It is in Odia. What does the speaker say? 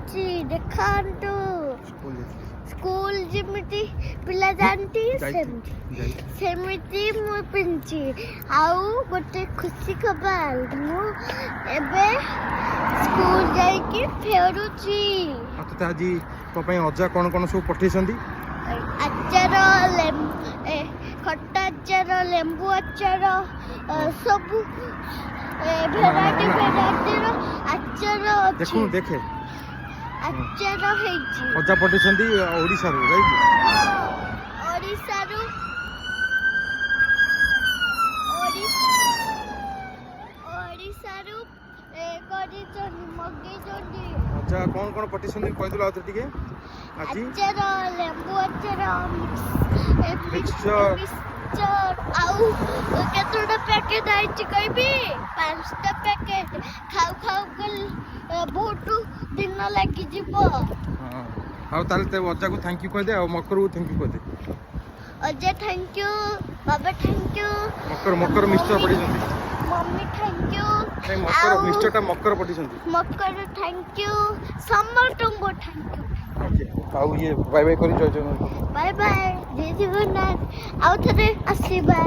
ଯାଇଛି ଦେଖାନ୍ତୁ ସ୍କୁଲ ଯେମିତି ପିଲା ଯାଆନ୍ତି ସେମିତି ମୁଁ ପିନ୍ଧିଛି। ଆଉ ଗୋଟେ ଖୁସି ଖବର, ମୁଁ ଏବେ ସ୍କୁଲ ଯାଇକି ଫେରୁଛି। ତତେ ଆଜି ତୋ ପାଇଁ ଅଜା କଣ କଣ ସବୁ ପଠେଇଛନ୍ତି? ଆଚାର, ଖଟା ଆଚାର, ଲେମ୍ବୁ ଆଚାର, ସବୁ ଭେରାଇଟିର ଆଚାର ଅଛି। ଦେଖେ ଆଚାର ହେଇଛି। ଅଜା ପଠେଇଛନ୍ତି ଓଡ଼ିଶାରୁ, ରାଇଟ୍? ଓଡ଼ିଶାରୁ କରିଛନ୍ତି, ମଗେଇଛନ୍ତି। ଅଜା କଣ କଣ ପଠେଇଛନ୍ତି କହିଦେଲୁ ଆଉ ଟିକେ ଆଜି? ଆଚାର, ଲେମ୍ବୁ ଆଚାର, ମିକ୍ସଚର, ଆଉ କେତେଟା ପ୍ୟାକେଟ ଆଇଛି କହିବି? 5ଟା ପ୍ୟାକେଟ। ଖାଉ ଖାଉ ବହୁତ ଦିନ ଲାଗିଯିବ। ଆଉ ତାହେଲେ ତୋ ଅଜାକୁ ଥ୍ୟାଙ୍କ ୟୁ କହିଦେ, ଆଉ ମକରକୁ ଥ୍ୟାଙ୍କ ୟୁ କହିଦେ। ଅଜା ଥ୍ୟାଙ୍କ ୟୁ, ବାବା ଥ୍ୟାଙ୍କ ୟୁ, ମକର ମିକ୍ସଚର ପଠେଇଛନ୍ତି। ମମ୍ମି ଥ୍ୟାଙ୍କ ୟୁ, ମକର ମିକ୍ସଚରଟା ମକର ପଠେଇଛନ୍ତି। ମକର ଥ୍ୟାଙ୍କ ୟୁ, ସମସ୍ତଙ୍କୁ ଥ୍ୟାଙ୍କ ୟୁ। ଆଉ ଇଏ ବାଇ ବାଇ କରି ଜୟ ଜଗନ୍ନାଥ। ବାଏ ବାଏ, ଜୟ ଜଗନ୍ନାଥ। ଆଉ ଥରେ ଆସିବୁ।